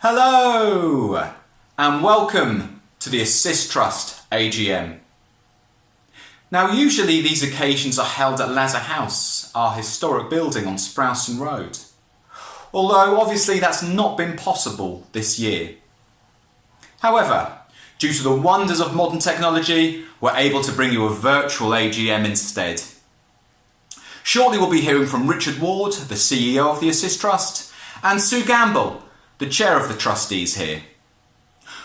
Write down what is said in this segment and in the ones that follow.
Hello and welcome to the Assist Trust AGM. Now usually these occasions are held at Lazar House, our historic building on Sprowston Road. Although obviously that's not been possible this year. However, due to the wonders of modern technology, we're able to bring you a virtual AGM instead. Shortly we'll be hearing from Richard Ward, the CEO of the Assist Trust, and Sue Gamble, the chair of the Trustees here.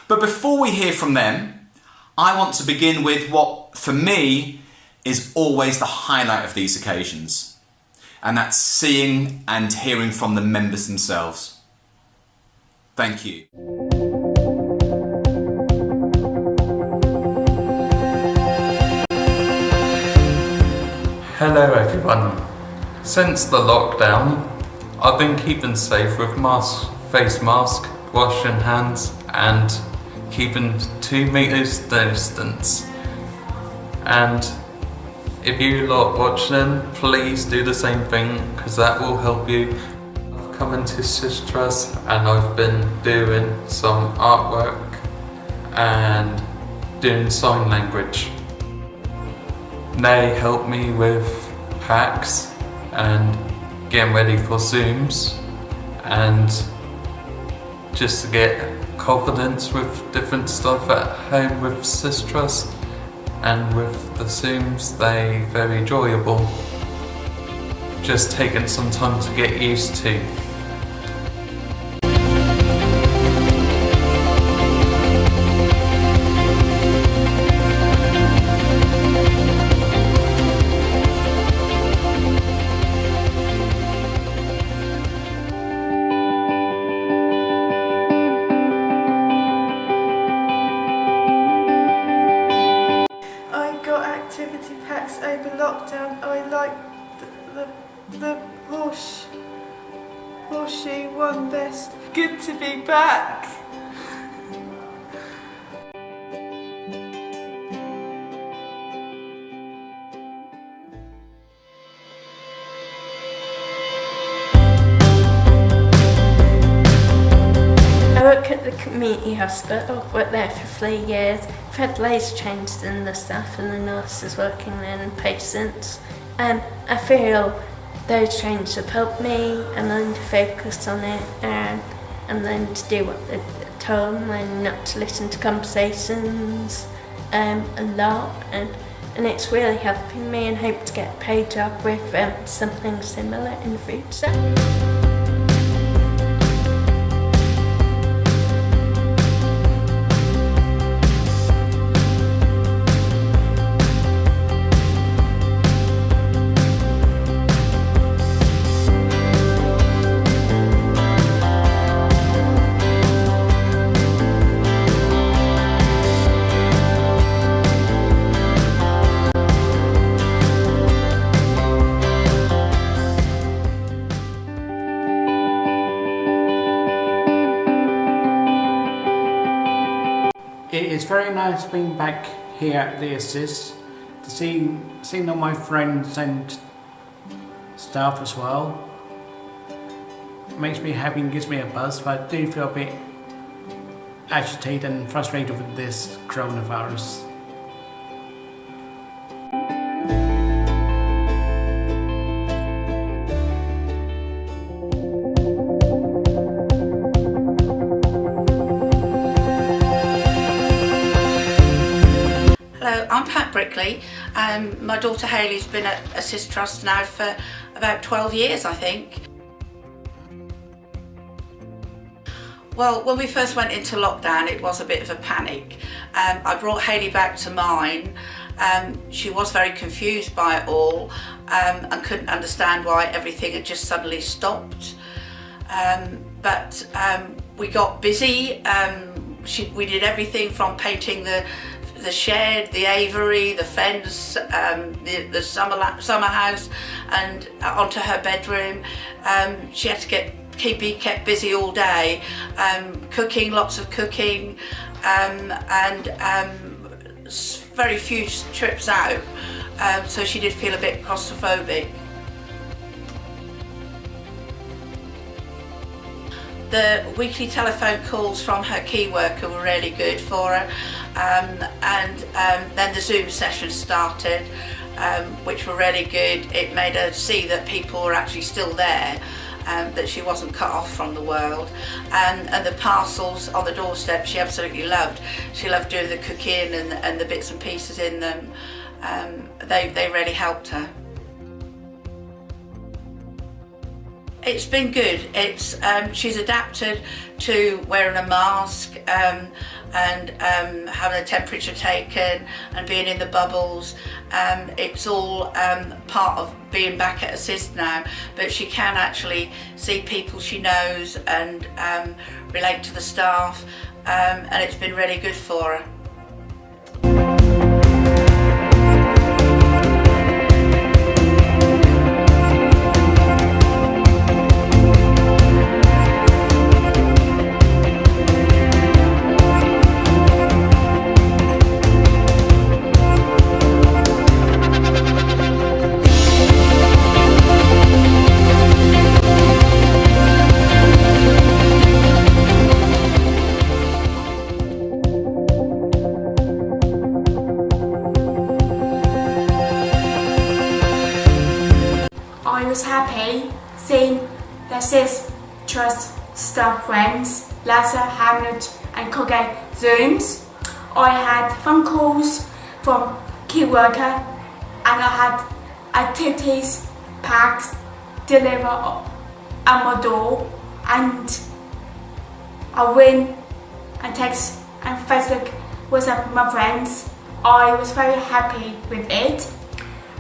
But before we hear from them, I want to begin with what, for me, is always the highlight of these occasions. And that's seeing and hearing from the members themselves. Thank you. Hello everyone. Since the lockdown, I've been keeping safe with face mask, washing hands and keeping 2 meters distance. And if you lot watching, please do the same thing because that will help you. I've come into Assist Trust and I've been doing some artwork and doing sign language. They help me with packs and getting ready for Zooms and just to get confidence with different stuff at home with Assist Trust, and with the Zooms they're very enjoyable. Just taking some time to get used to. Activity packs over lockdown. I like the horseshoe one best. Good to be back. I work at the community hospital. I've worked there for 3 years. I've had loads of changes in the staff and the nurses working there and patients. I feel those changes have helped me and learn to focus on it and learn to do what they're told and not to listen to conversations a lot. And it's really helping me, and hope to get a paid job with something similar in the future. It is very nice being back here at the Assist, to seeing all my friends and staff as well. It makes me happy and gives me a buzz, but I do feel a bit agitated and frustrated with this coronavirus. I'm Pat Brickley. My daughter Hayley's been at Assist Trust now for about 12 years, I think. Well, when we first went into lockdown, it was a bit of a panic. I brought Hayley back to mine. She was very confused by it all and couldn't understand why everything had just suddenly stopped. But we got busy. We did everything from painting the shed, the aviary, the fence, the summer house, and onto her bedroom. She had to be kept busy all day, cooking, lots of cooking, and very few trips out. So she did feel a bit claustrophobic. The weekly telephone calls from her key worker were really good for her, then the Zoom sessions started, which were really good. It made her see that people were actually still there, that she wasn't cut off from the world, and the parcels on the doorstep she absolutely loved. She loved doing the cooking and the bits and pieces in them. They really helped her. It's been good. She's adapted to wearing a mask and having a temperature taken and being in the bubbles. It's all part of being back at Assist now, but she can actually see people she knows and relate to the staff, and it's been really good for her. I was happy seeing the Assist Trust staff friends, Lazar, Hamlet and Colgate Zooms. I had phone calls from key worker and I had activities packs delivered at my door, and I win and text and Facebook was up with my friends. I was very happy with it,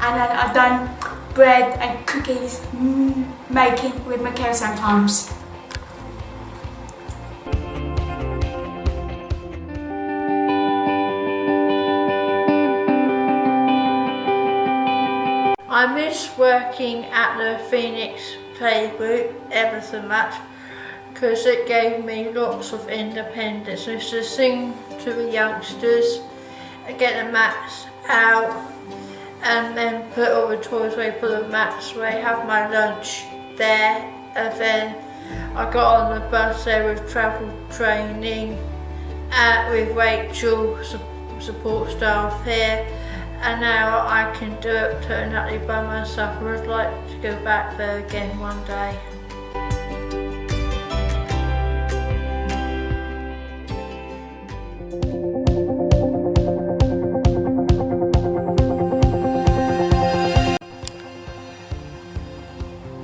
and then I done bread and cookies making with my kids sometimes. I miss working at the Phoenix Playgroup ever so much because it gave me lots of independence. I used to sing to the youngsters, get the mats out and then put all the toys away, put the mats away, have my lunch there, and then I got on the bus there with travel training with Rachel, support staff here, and now I can do it totally by myself. I would like to go back there again one day.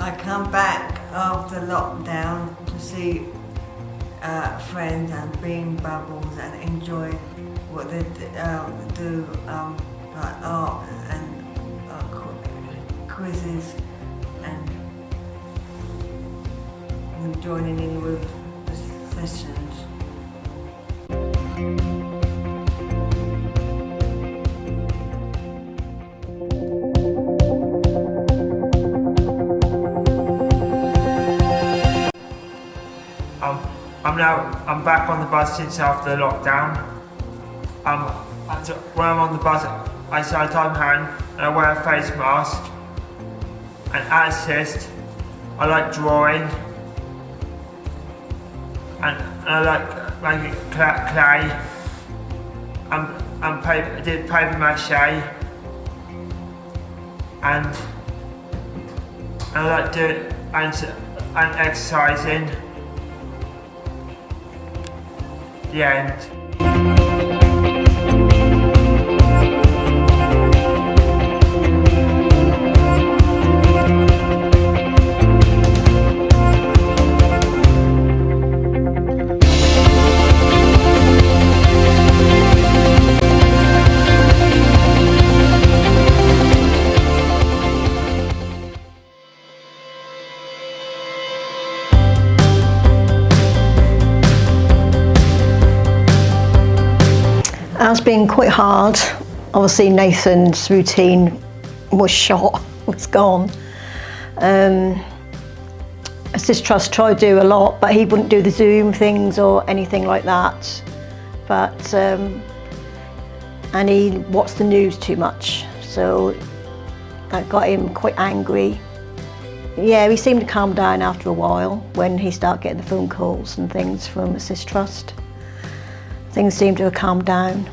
I come back after lockdown to see friends and be in bubbles and enjoy what they do, like art and quizzes, and joining in with the sessions. I'm back on the bus since after the lockdown. When I'm on the bus, I say I'm hand and I wear a face mask. And at Assist, I like drawing, and I like making clay and paper. I did paper mache, and I like doing and exercising. The end. It's been quite hard. Obviously Nathan's routine was shot, was gone. Assist Trust tried to do a lot, but he wouldn't do the Zoom things or anything like that. But and he watched the news too much, so that got him quite angry. Yeah, he seemed to calm down after a while when he started getting the phone calls and things from Assist Trust. Things seemed to have calmed down.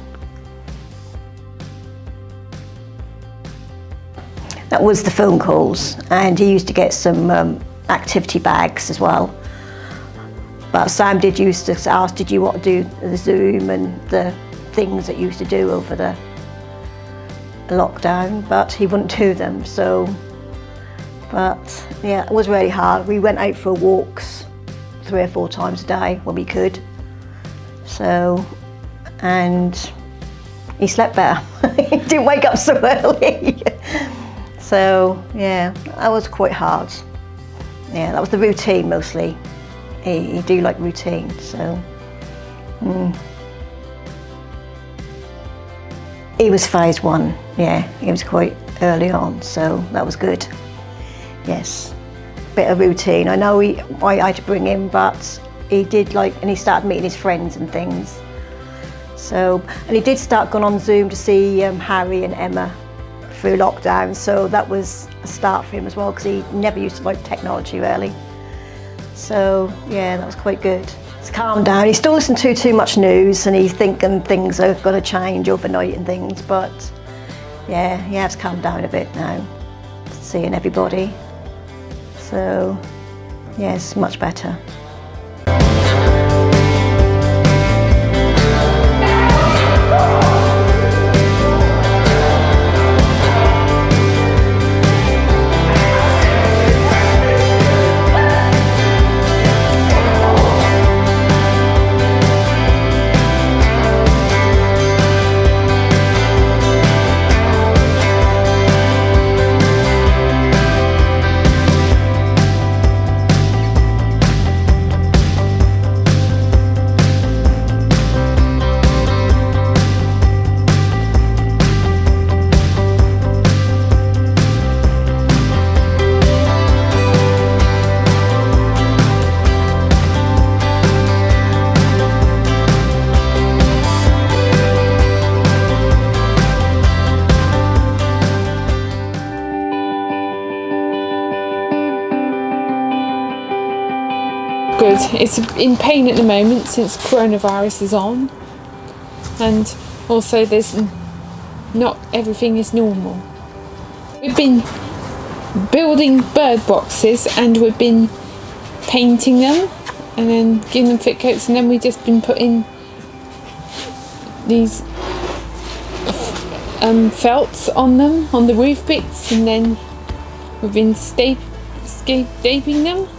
That was the phone calls, and he used to get some activity bags as well. But Sam did used to ask, did you want to do the Zoom and the things that you used to do over the lockdown, but he wouldn't do them, so. But yeah, it was really hard. We went out for walks 3 or 4 times a day when we could. So, and he slept better. He didn't wake up so early. So yeah, that was quite hard. Yeah, that was the routine mostly. He do like routine, so. He was phase 1, yeah, he was quite early on, so that was good. Yes, bit of routine. I know I had to bring him, but he did like, and he started meeting his friends and things. So, and he did start going on Zoom to see Harry and Emma through lockdown, so that was a start for him as well, because he never used to like technology really. So yeah, that was quite good. He's calmed down. He still listens to too much news, and he's thinking things are going to change overnight and things, but yeah, he has calmed down a bit now, seeing everybody. So yes, much better. Good. It's in pain at the moment since coronavirus is on, and also there's not everything is normal. We've been building bird boxes and we've been painting them and then giving them fit coats, and then we've just been putting these felts on them, on the roof bits, and then we've been stapling them.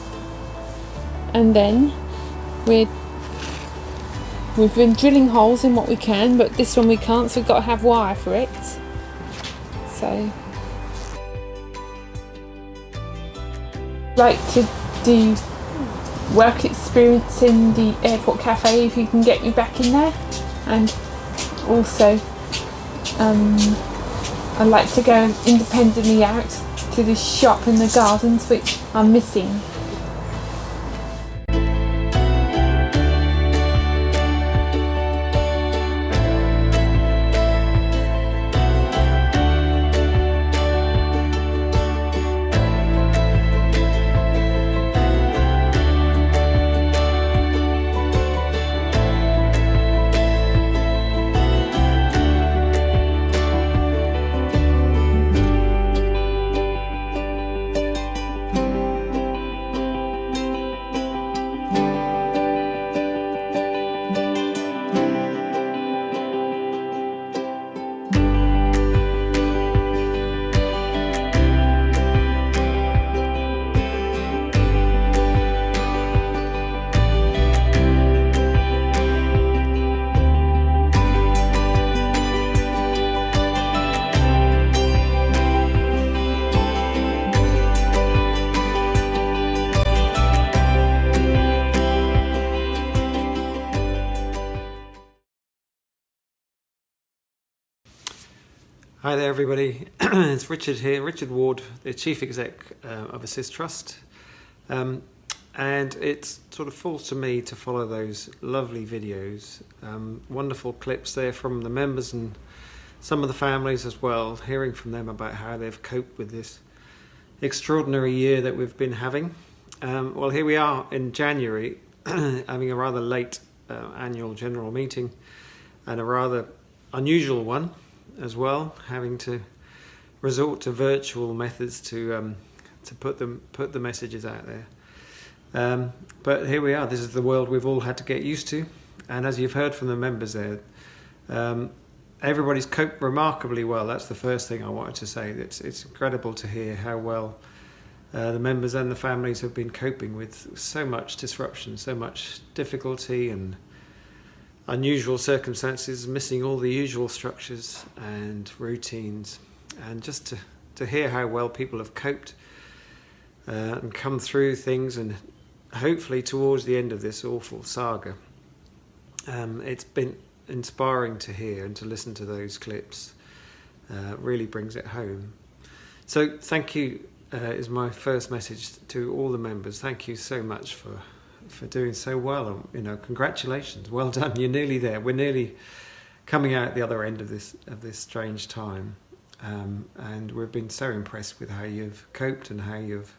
And then we've been drilling holes in what we can, but this one we can't, so we've got to have wire for it. So, like to do work experience in the airport cafe if you can get me back in there, and also I like to go independently out to the shop and the gardens, which I'm missing. Hi there everybody, it's Richard here, Richard Ward, the Chief Exec of Assist Trust, and it sort of falls to me to follow those lovely videos, wonderful clips there from the members and some of the families as well, hearing from them about how they've coped with this extraordinary year that we've been having. Well, here we are in January, having a rather late annual general meeting, and a rather unusual one as well, having to resort to virtual methods to put the messages out there. But here we are. This is the world we've all had to get used to, and as you've heard from the members there, everybody's coped remarkably well. That's the first thing I wanted to say. It's incredible to hear how well the members and the families have been coping with so much disruption, so much difficulty and unusual circumstances, missing all the usual structures and routines, and just to hear how well people have coped and come through things, and hopefully towards the end of this awful saga. It's been inspiring to hear and to listen to those clips. Really brings it home. So thank you is my first message to all the members. Thank you so much for doing so well. You know, congratulations, well done. You're nearly there. We're nearly coming out the other end of this strange time, and we've been so impressed with how you've coped and how you've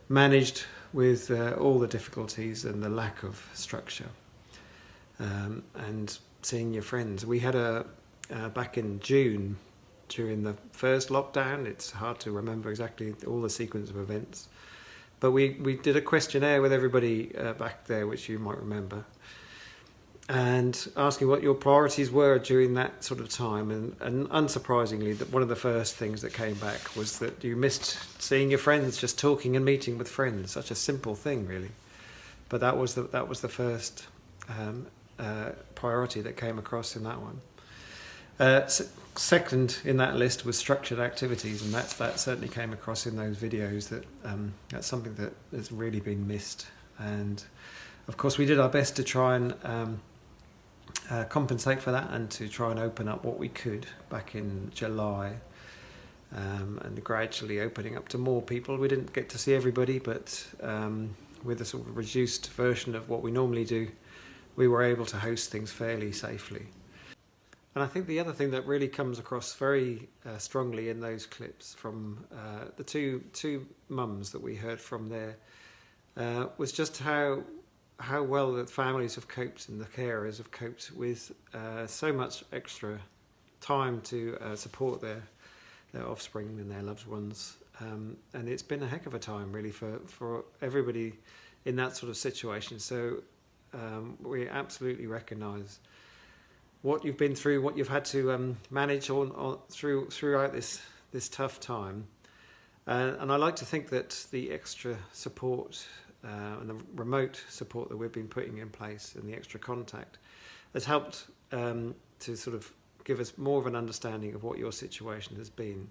managed with all the difficulties and the lack of structure, and seeing your friends. We had back in June, during the first lockdown. It's hard to remember exactly all the sequence of events, but we did a questionnaire with everybody back there, which you might remember, and asking what your priorities were during that sort of time. And unsurprisingly, that one of the first things that came back was that you missed seeing your friends, just talking and meeting with friends. Such a simple thing, really, but that was the first priority that came across in that one. Second in that list was structured activities, and that certainly came across in those videos. That's something that has really been missed, and of course we did our best to try and compensate for that, and to try and open up what we could back in July, and gradually opening up to more people. We didn't get to see everybody, but with a sort of reduced version of what we normally do, we were able to host things fairly safely. And I think the other thing that really comes across very strongly in those clips from the two mums that we heard from there was just how well the families have coped and the carers have coped with so much extra time to support their offspring and their loved ones. And it's been a heck of a time, really, for everybody in that sort of situation. So we absolutely recognise what you've been through, what you've had to manage throughout this tough time. And I like to think that the extra support and the remote support that we've been putting in place, and the extra contact, has helped to sort of give us more of an understanding of what your situation has been.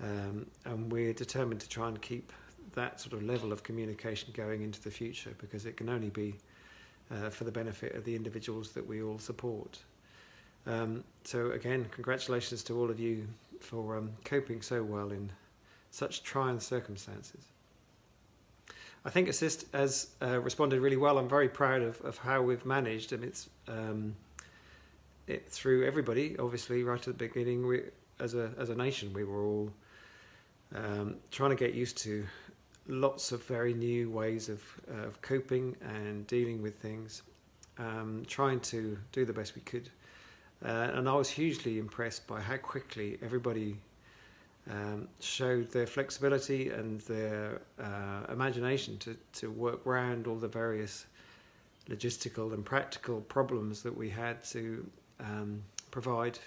And we're determined to try and keep that sort of level of communication going into the future, because it can only be for the benefit of the individuals that we all support. So again, congratulations to all of you for coping so well in such trying circumstances. I think Assist has responded really well. I'm very proud of how we've managed, and it's through everybody. Obviously, right at the beginning, we, as a nation, we were all trying to get used to lots of very new ways of coping and dealing with things, trying to do the best we could. And I was hugely impressed by how quickly everybody showed their flexibility and their imagination to work around all the various logistical and practical problems that we had to provide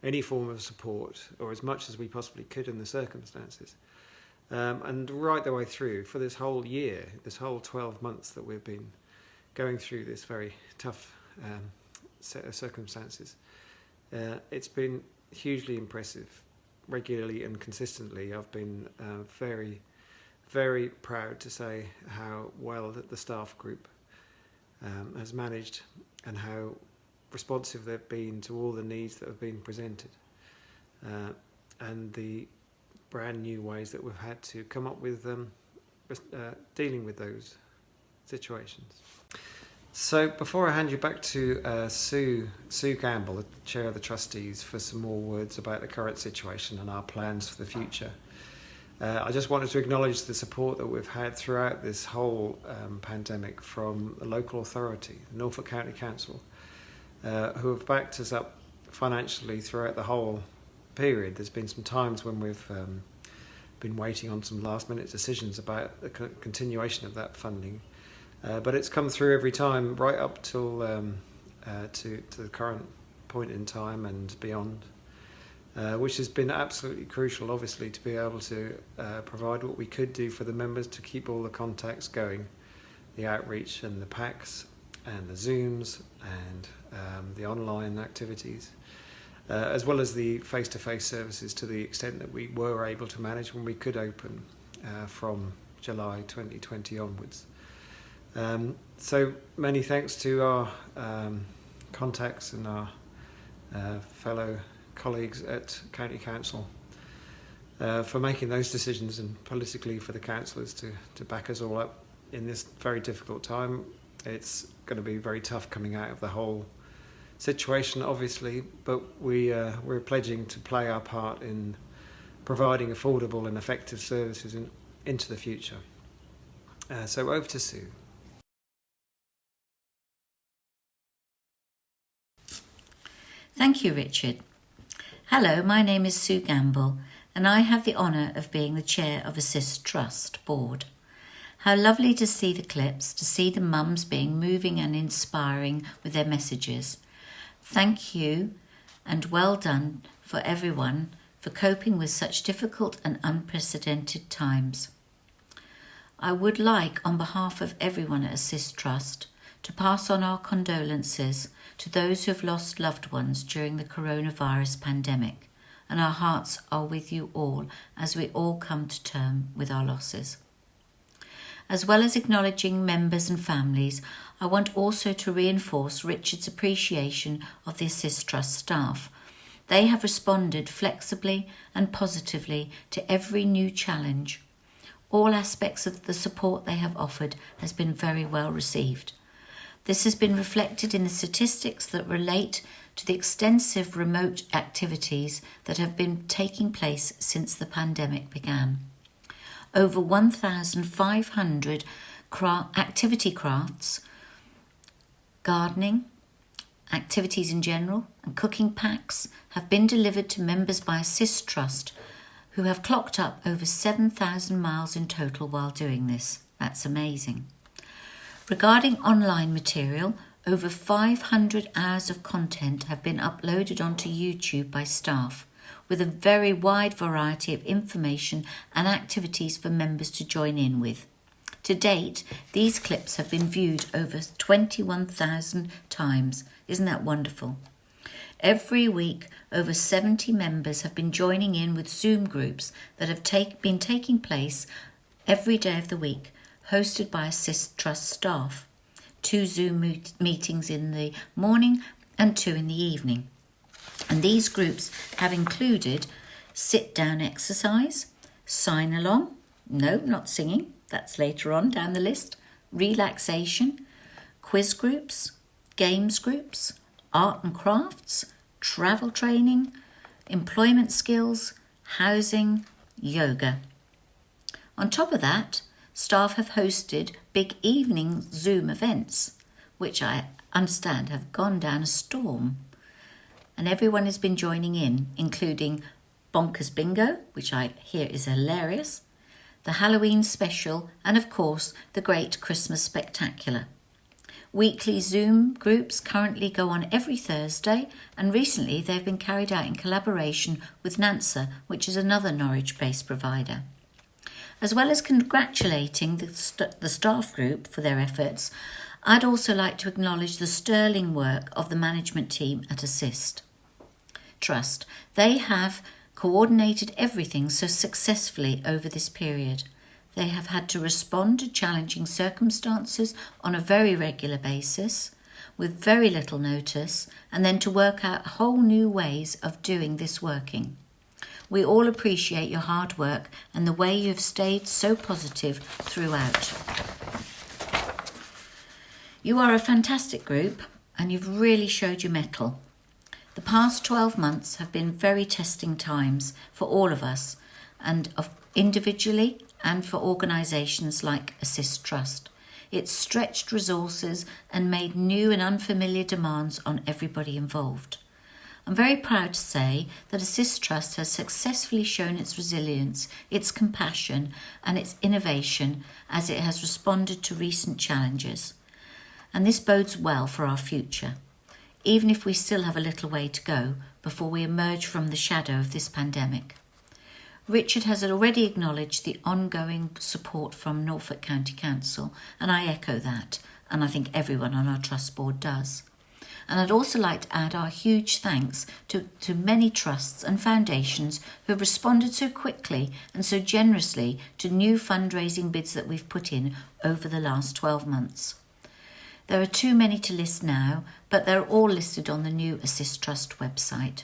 any form of support, or as much as we possibly could in the circumstances. And right the way through for this whole year, this whole 12 months that we've been going through this very tough set of circumstances. It's been hugely impressive, regularly and consistently. I've been very, very proud to say how well that the staff group has managed, and how responsive they've been to all the needs that have been presented, and the brand new ways that we've had to come up with dealing with those situations. So before I hand you back to Sue Campbell, the Chair of the Trustees, for some more words about the current situation and our plans for the future, I just wanted to acknowledge the support that we've had throughout this whole pandemic from the local authority, the Norfolk County Council, who have backed us up financially throughout the whole period. There's been some times when we've been waiting on some last-minute decisions about the continuation of that funding, but it's come through every time, right up till to the current point in time and beyond. Which has been absolutely crucial, obviously, to be able to provide what we could do for the members to keep all the contacts going, the outreach and the packs and the Zooms and the online activities, as well as the face-to-face services to the extent that we were able to manage when we could open from July 2020 onwards. So many thanks to our contacts and our fellow colleagues at County Council for making those decisions, and politically for the councillors to back us all up in this very difficult time. It's going to be very tough coming out of the whole situation, obviously, but we're pledging to play our part in providing affordable and effective services into the future. So over to Sue. Thank you, Richard. Hello, my name is Sue Gamble, and I have the honour of being the chair of Assist Trust Board. How lovely to see the clips, to see the mums being moving and inspiring with their messages. Thank you and well done for everyone for coping with such difficult and unprecedented times. I would like, on behalf of everyone at Assist Trust, to pass on our condolences to those who have lost loved ones during the coronavirus pandemic, and our hearts are with you all as we all come to terms with our losses. As well as acknowledging members and families, I want also to reinforce Richard's appreciation of the Assist Trust staff. They have responded flexibly and positively to every new challenge. All aspects of the support they have offered has been very well received. This has been reflected in the statistics that relate to the extensive remote activities that have been taking place since the pandemic began. Over 1,500 activity crafts, gardening, activities in general, and cooking packs have been delivered to members by Assist Trust, who have clocked up over 7,000 miles in total while doing this. That's amazing. Regarding online material, over 500 hours of content have been uploaded onto YouTube by staff, with a very wide variety of information and activities for members to join in with. To date, these clips have been viewed over 21,000 times. Isn't that wonderful? Every week, over 70 members have been joining in with Zoom groups that have been taking place every day of the week, hosted by Assist Trust staff. 2 Zoom meetings in the morning and 2 in the evening. And these groups have included sit-down exercise, sign-along, no, not singing, that's later on down the list, relaxation, quiz groups, games groups, art and crafts, travel training, employment skills, housing, yoga. On top of that, staff have hosted big evening Zoom events, which I understand have gone down a storm. And everyone has been joining in, including Bonkers Bingo, which I hear is hilarious, the Halloween special, and of course, the Great Christmas Spectacular. Weekly Zoom groups currently go on every Thursday, and recently they've been carried out in collaboration with NANSA, which is another Norwich-based provider. As well as congratulating the staff group for their efforts, I'd also like to acknowledge the sterling work of the management team at Assist Trust. They have coordinated everything so successfully over this period. They have had to respond to challenging circumstances on a very regular basis, with very little notice, and then to work out whole new ways of doing this working. We all appreciate your hard work and the way you have stayed so positive throughout. You are a fantastic group and you've really showed your mettle. The past 12 months have been very testing times for all of us, and individually and for organisations like Assist Trust. It's stretched resources and made new and unfamiliar demands on everybody involved. I'm very proud to say that Assist Trust has successfully shown its resilience, its compassion and its innovation as it has responded to recent challenges. And this bodes well for our future, even if we still have a little way to go before we emerge from the shadow of this pandemic. Richard has already acknowledged the ongoing support from Norfolk County Council, and I echo that, and I think everyone on our Trust Board does. And I'd also like to add our huge thanks to many trusts and foundations who have responded so quickly and so generously to new fundraising bids that we've put in over the last 12 months. There are too many to list now, but they're all listed on the new Assist Trust website.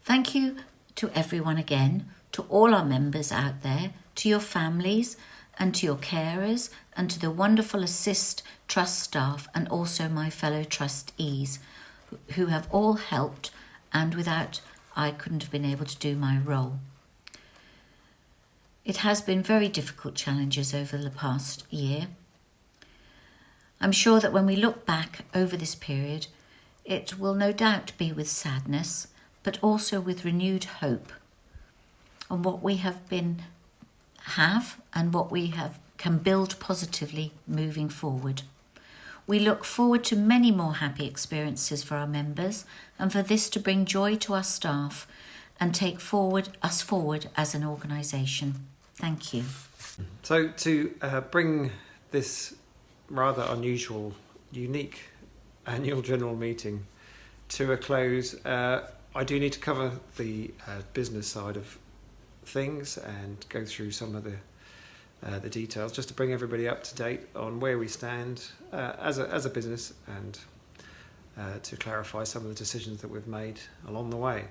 Thank you to everyone again, to all our members out there, to your families and to your carers and to the wonderful Assist Trust staff and also my fellow trustees who have all helped, and without I couldn't have been able to do my role. It has been very difficult challenges over the past year. I'm sure that when we look back over this period, it will no doubt be with sadness, but also with renewed hope on what we have and what we can build positively moving forward. We look forward to many more happy experiences for our members and for this to bring joy to our staff and take us forward as an organisation. Thank you. So to bring this rather unusual, unique annual general meeting to a close, I do need to cover the business side of things and go through some of the details, just to bring everybody up to date on where we stand as a business, and to clarify some of the decisions that we've made along the way.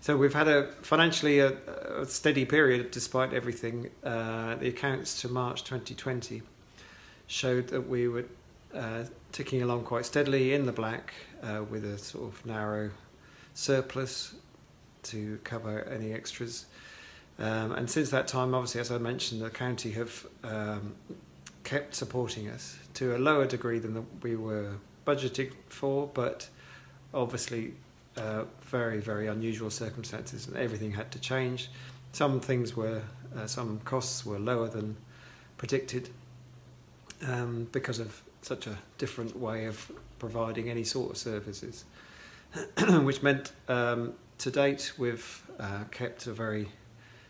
So we've had a financially a steady period despite everything. The accounts to March 2020 showed that we were ticking along quite steadily in the black, with a sort of narrow surplus to cover any extras. And since that time, obviously, as I mentioned, the county have kept supporting us to a lower degree than we were budgeted for, but obviously very, very unusual circumstances, and everything had to change. Some costs were lower than predicted because of such a different way of providing any sort of services, which meant to date we've kept a very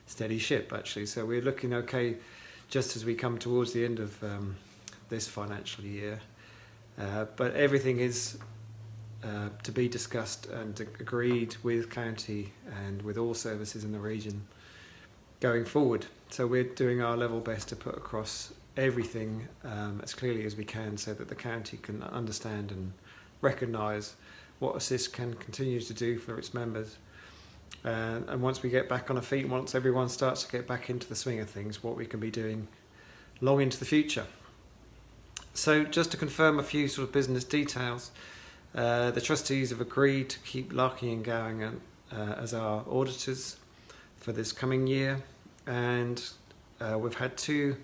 steady ship, actually. So we're looking okay just as we come towards the end of this financial year, but everything is to be discussed and agreed with county and with all services in the region going forward. So we're doing our level best to put across everything as clearly as we can, so that the county can understand and recognise what Assist can continue to do for its members. And once we get back on our feet, once everyone starts to get back into the swing of things, what we can be doing long into the future. So just to confirm a few sort of business details, the trustees have agreed to keep Larkin and Gowing as our auditors for this coming year, and we've had two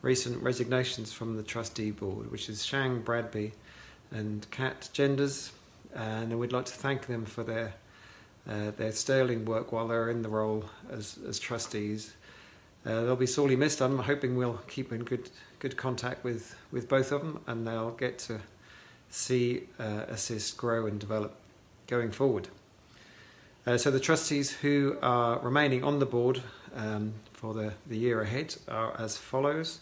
recent resignations from the trustee board, which is Shang Bradby and Kat Genders, and we'd like to thank them for their sterling work while they're in the role as trustees. They'll be sorely missed. I'm hoping we'll keep in good contact with both of them, and they'll get to see Assist grow and develop going forward. So the trustees who are remaining on the board for the year ahead are as follows.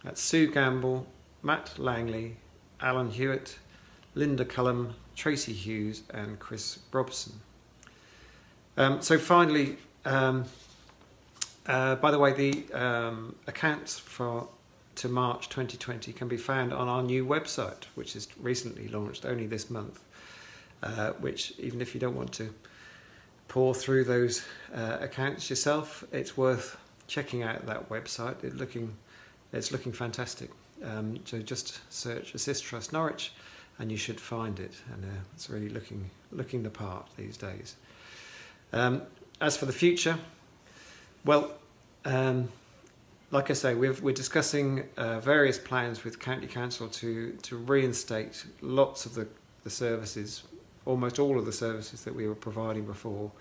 That's Sue Gamble, Matt Langley, Alan Hewitt, Linda Cullum, Tracy Hughes and Chris Robson. So finally, by the way, the accounts to March 2020 can be found on our new website, which is recently launched only this month, which, even if you don't want to pour through those accounts yourself, it's worth checking out that website. It's looking fantastic. So just search Assist Trust Norwich and you should find it, and it's really looking the part these days. As for the future, well, Like I say, we're discussing various plans with County Council to reinstate lots of the services, almost all of the services that we were providing before,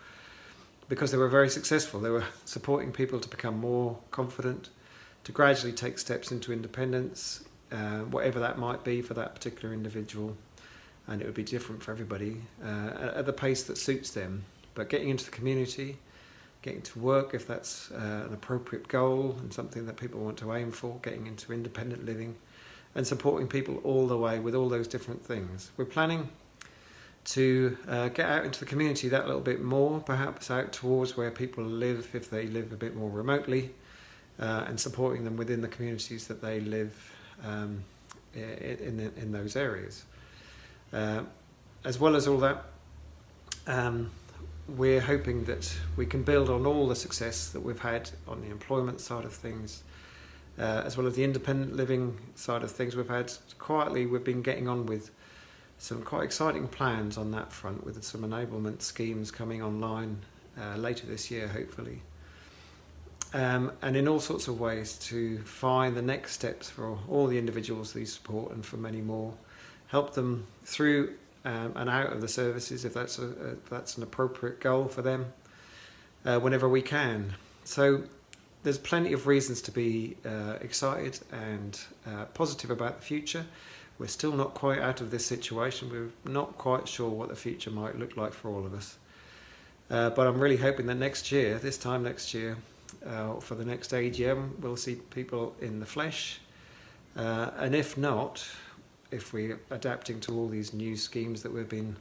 because they were very successful. They were supporting people to become more confident, to gradually take steps into independence, whatever that might be for that particular individual, and it would be different for everybody at the pace that suits them. But getting into the community, getting to work if that's an appropriate goal and something that people want to aim for, getting into independent living, and supporting people all the way with all those different things. We're planning to get out into the community that little bit more, perhaps out towards where people live if they live a bit more remotely, and supporting them within the communities that they live in those areas. As well as all that, we're hoping that we can build on all the success that we've had on the employment side of things, as well as the independent living side of things. We've been getting on with some quite exciting plans on that front, with some enablement schemes coming online later this year, hopefully. And in all sorts of ways to find the next steps for all the individuals they support, and for many more, help them through and out of the services if that's an appropriate goal for them, whenever we can. So there's plenty of reasons to be excited and positive about the future. We're still not quite out of this situation. We're not quite sure what the future might look like for all of us. But I'm really hoping that this time next year, for the next AGM, we'll see people in the flesh. And if not, if we're adapting to all these new schemes that we've been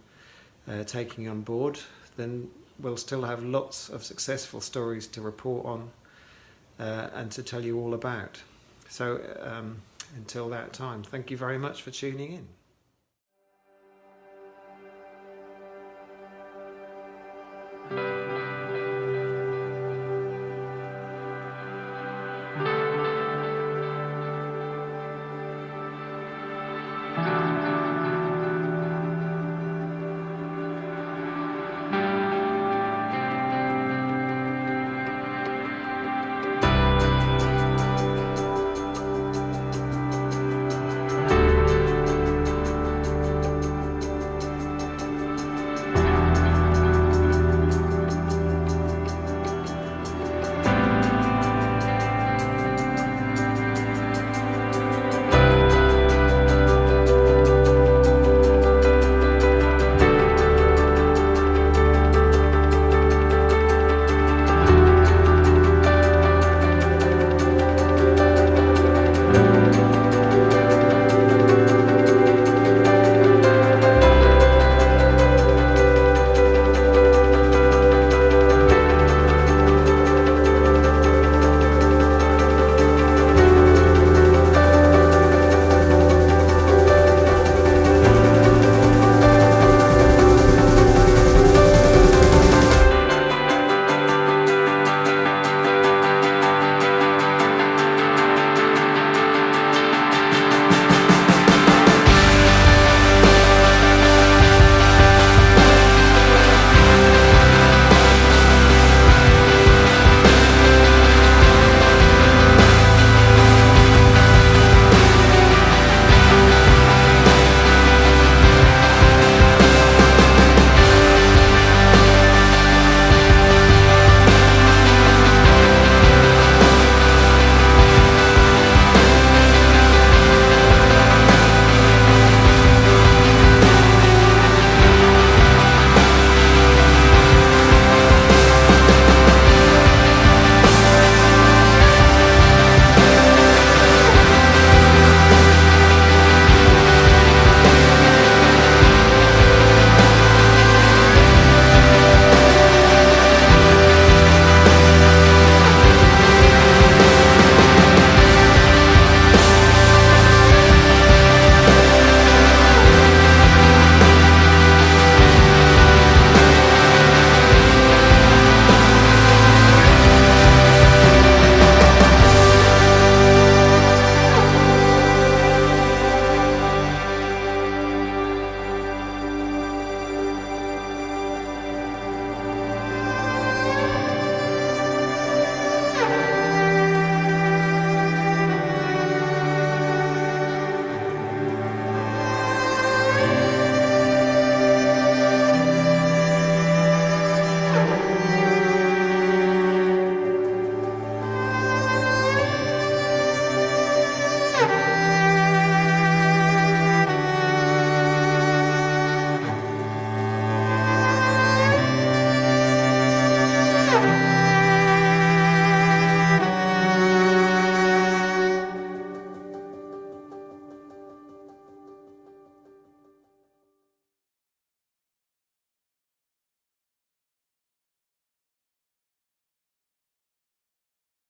taking on board, then we'll still have lots of successful stories to report on and to tell you all about. So until that time, thank you very much for tuning in.